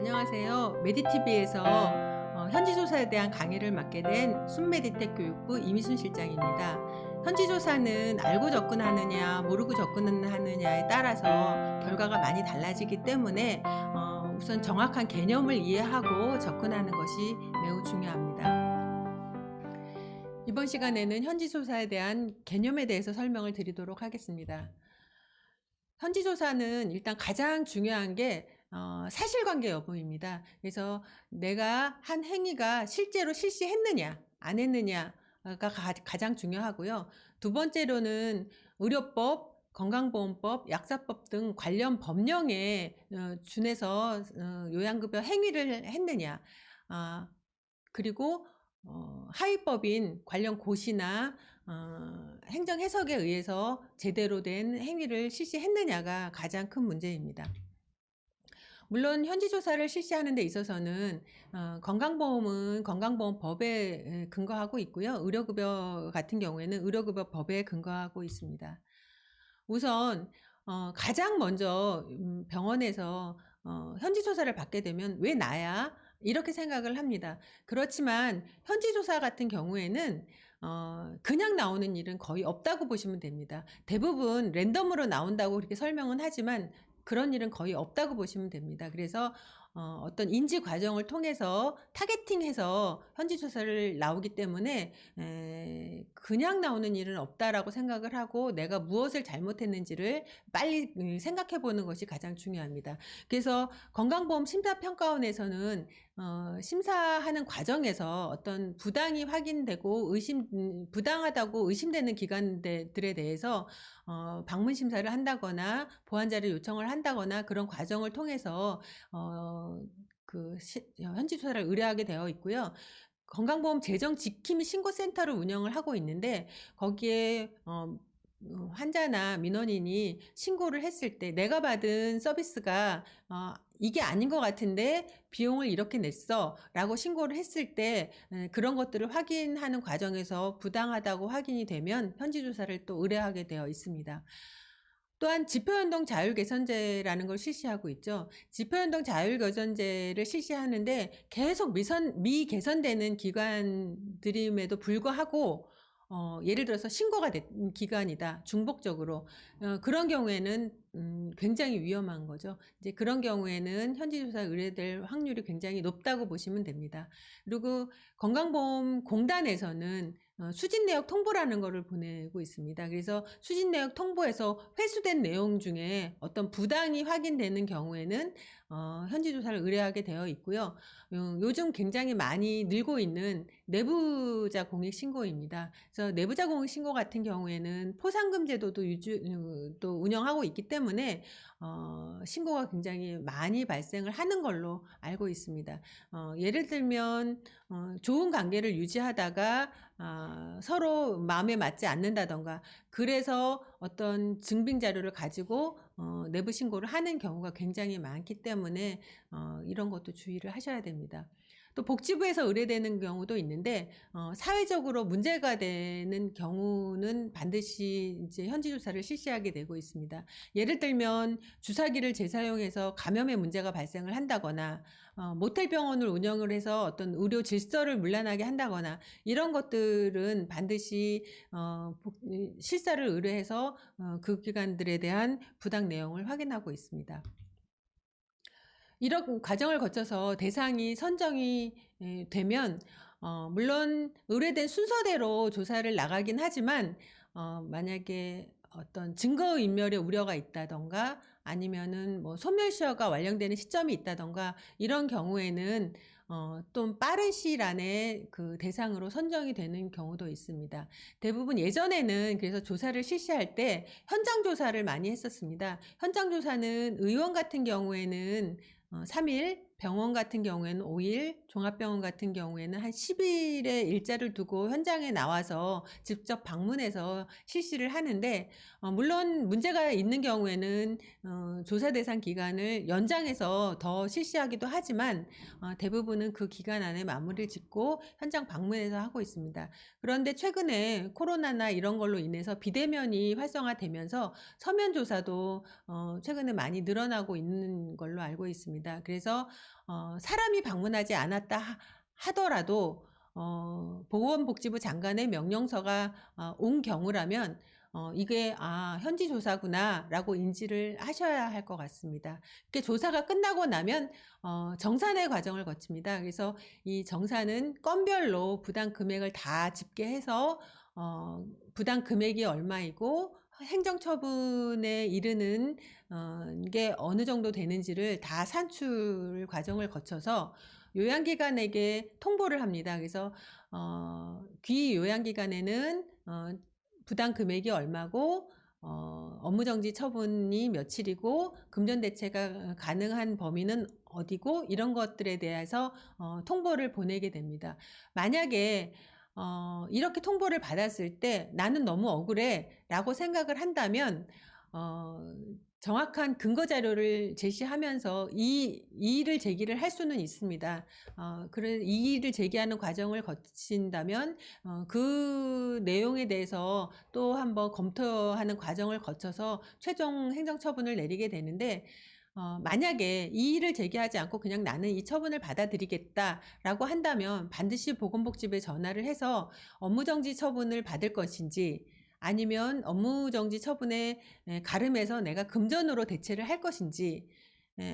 안녕하세요. 메디TV에서 현지조사에 대한 강의를 맡게 된 순메디텍 교육부 이미순 실장입니다. 현지조사는 알고 접근하느냐, 모르고 접근하느냐에 따라서 결과가 많이 달라지기 때문에 우선 정확한 개념을 이해하고 접근하는 것이 매우 중요합니다. 이번 시간에는 현지조사에 대한 개념에 대해서 설명을 드리도록 하겠습니다. 현지조사는 일단 가장 중요한 게 사실관계 여부입니다. 그래서 내가 한 행위가 실제로 실시했느냐 안 했느냐가 가장 중요하고요. 두 번째로는 의료법, 건강보험법, 약사법 등 관련 법령에 준해서 요양급여 행위를 했느냐, 그리고 하위법인 관련 고시나 행정 해석에 의해서 제대로 된 행위를 실시했느냐가 가장 큰 문제입니다. 물론 현지조사를 실시하는 데 있어서는 건강보험은 건강보험법에 근거하고 있고요. 의료급여 같은 경우에는 의료급여법에 근거하고 있습니다. 우선 가장 먼저 병원에서 현지조사를 받게 되면 왜 나야? 이렇게 생각을 합니다. 그렇지만 현지조사 같은 경우에는 그냥 나오는 일은 거의 없다고 보시면 됩니다. 대부분 랜덤으로 나온다고 그렇게 설명은 하지만 그런 일은 거의 없다고 보시면 됩니다. 그래서 어떤 인지 과정을 통해서 타겟팅해서 현지조사를 나오기 때문에 그냥 나오는 일은 없다라고 생각을 하고 내가 무엇을 잘못했는지를 빨리 생각해 보는 것이 가장 중요합니다. 그래서 건강보험 심사평가원에서는 심사하는 과정에서 어떤 부당이 확인되고 부당하다고 의심되는 기관들에 대해서 방문 심사를 한다거나 보완 자료 요청을 한다거나 그런 과정을 통해서 현지 조사를 의뢰하게 되어 있고요. 건강보험 재정 지킴 신고센터를 운영을 하고 있는데 거기에 환자나 민원인이 신고를 했을 때 내가 받은 서비스가 이게 아닌 것 같은데 비용을 이렇게 냈어 라고 신고를 했을 때 그런 것들을 확인하는 과정에서 부당하다고 확인이 되면 현지조사를 또 의뢰하게 되어 있습니다. 또한 지표연동 자율개선제라는 걸 실시하고 있죠. 지표연동 자율개선제를 실시하는데 계속 미개선되는 기관들임에도 불구하고 예를 들어서 신고가 된 기관이다. 중복적으로. 그런 경우에는 굉장히 위험한 거죠. 이제 그런 경우에는 현지조사 의뢰될 확률이 굉장히 높다고 보시면 됩니다. 그리고 건강보험공단에서는 수진 내역 통보라는 것을 보내고 있습니다. 그래서 수진 내역 통보에서 회수된 내용 중에 어떤 부당이 확인되는 경우에는 현지조사를 의뢰하게 되어 있고요. 요즘 굉장히 많이 늘고 있는 내부자 공익 신고입니다. 그래서 내부자 공익 신고 같은 경우에는 포상금 제도도 또 운영하고 있기 때문에 신고가 굉장히 많이 발생을 하는 걸로 알고 있습니다. 예를 들면 좋은 관계를 유지하다가 서로 마음에 맞지 않는다던가 그래서 어떤 증빙 자료를 가지고 내부 신고를 하는 경우가 굉장히 많기 때문에 이런 것도 주의를 하셔야 됩니다. 또 복지부에서 의뢰되는 경우도 있는데 사회적으로 문제가 되는 경우는 반드시 이제 현지조사를 실시하게 되고 있습니다. 예를 들면 주사기를 재사용해서 감염의 문제가 발생을 한다거나 모텔 병원을 운영을 해서 어떤 의료 질서를 문란하게 한다거나 이런 것들은 반드시 실사를 의뢰해서 그 기관들에 대한 부당 내용을 확인하고 있습니다. 이런 과정을 거쳐서 대상이 선정이 되면 물론 의뢰된 순서대로 조사를 나가긴 하지만 만약에 어떤 증거인멸의 우려가 있다던가 아니면은 뭐 소멸시효가 완료되는 시점이 있다던가 이런 경우에는 좀 빠른 시일 안에 그 대상으로 선정이 되는 경우도 있습니다. 대부분 예전에는 그래서 조사를 실시할 때 현장 조사를 많이 했었습니다. 현장 조사는 의원 같은 경우에는 3일, 병원 같은 경우에는 5일, 종합병원 같은 경우에는 한 10일의 일자를 두고 현장에 나와서 직접 방문해서 실시를 하는데 물론 문제가 있는 경우에는 조사 대상 기간을 연장해서 더 실시하기도 하지만 대부분은 그 기간 안에 마무리를 짓고 현장 방문해서 하고 있습니다. 그런데 최근에 코로나나 이런 걸로 인해서 비대면이 활성화되면서 서면 조사도 최근에 많이 늘어나고 있는 걸로 알고 있습니다. 그래서 사람이 방문하지 않았다 하더라도 보건복지부 장관의 명령서가 온 경우라면 이게 현지 조사구나라고 인지를 하셔야 할 것 같습니다. 이렇게 조사가 끝나고 나면 정산의 과정을 거칩니다. 그래서 이 정산은 건별로 부당 금액을 다 집계해서 부당 금액이 얼마이고 행정처분에 이르는 게 어느 정도 되는지를 다 산출 과정을 거쳐서 요양기관에게 통보를 합니다. 그래서 귀 요양기관에는 부당 금액이 얼마고 업무정지 처분이 며칠이고 금전대체가 가능한 범위는 어디고 이런 것들에 대해서 통보를 보내게 됩니다. 만약에 이렇게 통보를 받았을 때 나는 너무 억울해 라고 생각을 한다면 정확한 근거 자료를 제시하면서 이 이의를 제기를 할 수는 있습니다. 그래 이의를 제기하는 과정을 거친다면 그 내용에 대해서 또 한번 검토하는 과정을 거쳐서 최종 행정처분을 내리게 되는데 만약에 이의를 제기하지 않고 그냥 나는 이 처분을 받아들이겠다라고 한다면 반드시 보건복지부에 전화를 해서 업무정지 처분을 받을 것인지 아니면 업무정지 처분에 가름해서 내가 금전으로 대체를 할 것인지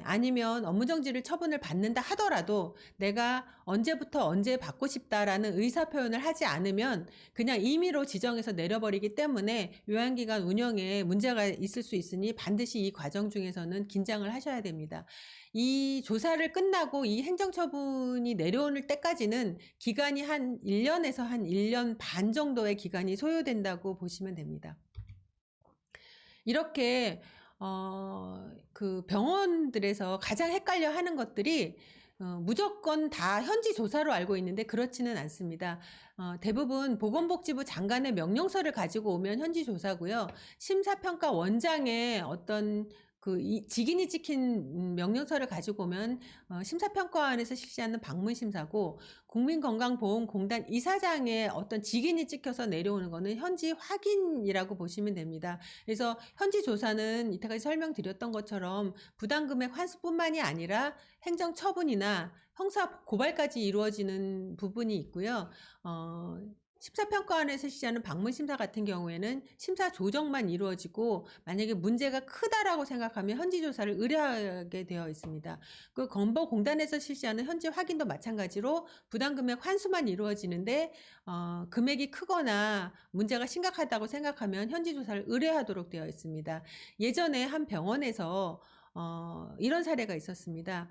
아니면 업무정지를 처분을 받는다 하더라도 내가 언제부터 언제 받고 싶다라는 의사표현을 하지 않으면 그냥 임의로 지정해서 내려버리기 때문에 요양기관 운영에 문제가 있을 수 있으니 반드시 이 과정 중에서는 긴장을 하셔야 됩니다. 이 조사를 끝나고 이 행정처분이 내려오는 때까지는 기간이 한 1년에서 한 1년 반 정도의 기간이 소요된다고 보시면 됩니다. 이렇게 그 병원들에서 가장 헷갈려 하는 것들이 무조건 다 현지 조사로 알고 있는데 그렇지는 않습니다. 대부분 보건복지부 장관의 명령서를 가지고 오면 현지 조사고요. 심사평가 원장의 어떤 직인이 찍힌 명령서를 가지고 오면 심사평가원에서 실시하는 방문심사고 국민건강보험공단 이사장의 어떤 직인이 찍혀서 내려오는 것은 현지 확인이라고 보시면 됩니다. 그래서 현지 조사는 이때까지 설명드렸던 것처럼 부당금액 환수뿐만이 아니라 행정처분이나 형사 고발까지 이루어지는 부분이 있고요. 심사평가원에서 실시하는 방문심사 같은 경우에는 심사 조정만 이루어지고 만약에 문제가 크다라고 생각하면 현지 조사를 의뢰하게 되어 있습니다. 그 건보공단에서 실시하는 현지 확인도 마찬가지로 부당금액 환수만 이루어지는데 금액이 크거나 문제가 심각하다고 생각하면 현지 조사를 의뢰하도록 되어 있습니다. 예전에 한 병원에서 이런 사례가 있었습니다.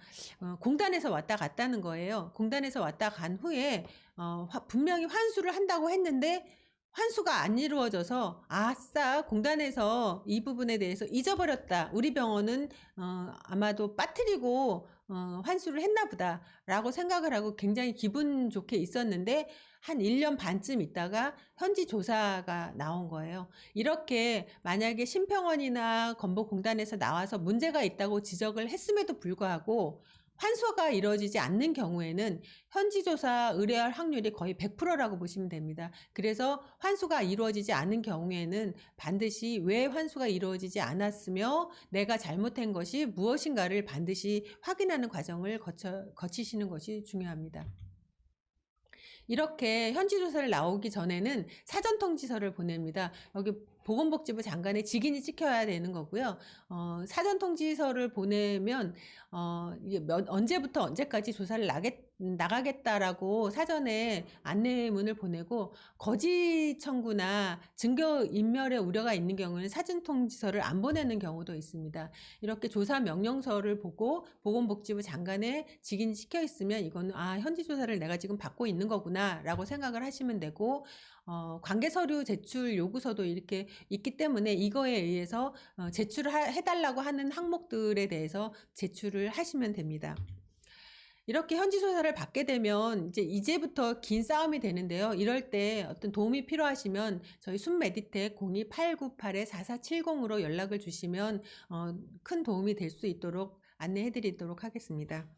공단에서 왔다 갔다는 거예요. 공단에서 왔다 간 후에 분명히 환수를 한다고 했는데 환수가 안 이루어져서 아싸 공단에서 이 부분에 대해서 잊어버렸다. 우리 병원은 아마도 빠뜨리고 환수를 했나 보다 라고 생각을 하고 굉장히 기분 좋게 있었는데 한 1년 반쯤 있다가 현지 조사가 나온 거예요. 이렇게 만약에 심평원이나 건보공단에서 나와서 문제가 있다고 지적을 했음에도 불구하고 환수가 이루어지지 않는 경우에는 현지 조사 의뢰할 확률이 거의 100%라고 보시면 됩니다. 그래서 환수가 이루어지지 않은 경우에는 반드시 왜 환수가 이루어지지 않았으며 내가 잘못한 것이 무엇인가를 반드시 확인하는 과정을 거치시는 것이 중요합니다. 이렇게 현지 조사를 나오기 전에는 사전 통지서를 보냅니다. 여기 보건복지부 장관의 직인이 찍혀야 되는 거고요. 사전 통지서를 보내면 이게 언제부터 언제까지 조사를 나가겠다라고 사전에 안내문을 보내고 거짓 청구나 증거 인멸의 우려가 있는 경우는 사전 통지서를 안 보내는 경우도 있습니다. 이렇게 조사 명령서를 보고 보건복지부 장관의 직인이 찍혀 있으면 이거는 현지 조사를 내가 지금 받고 있는 거구나 라고 생각을 하시면 되고 관계 서류 제출 요구서도 이렇게 있기 때문에 이거에 의해서 제출을 해달라고 하는 항목들에 대해서 제출을 하시면 됩니다. 이렇게 현지 조사를 받게 되면 이제부터 긴 싸움이 되는데요. 이럴 때 어떤 도움이 필요하시면 저희 순메디텍 02-898-4470으로 연락을 주시면 큰 도움이 될 수 있도록 안내해 드리도록 하겠습니다.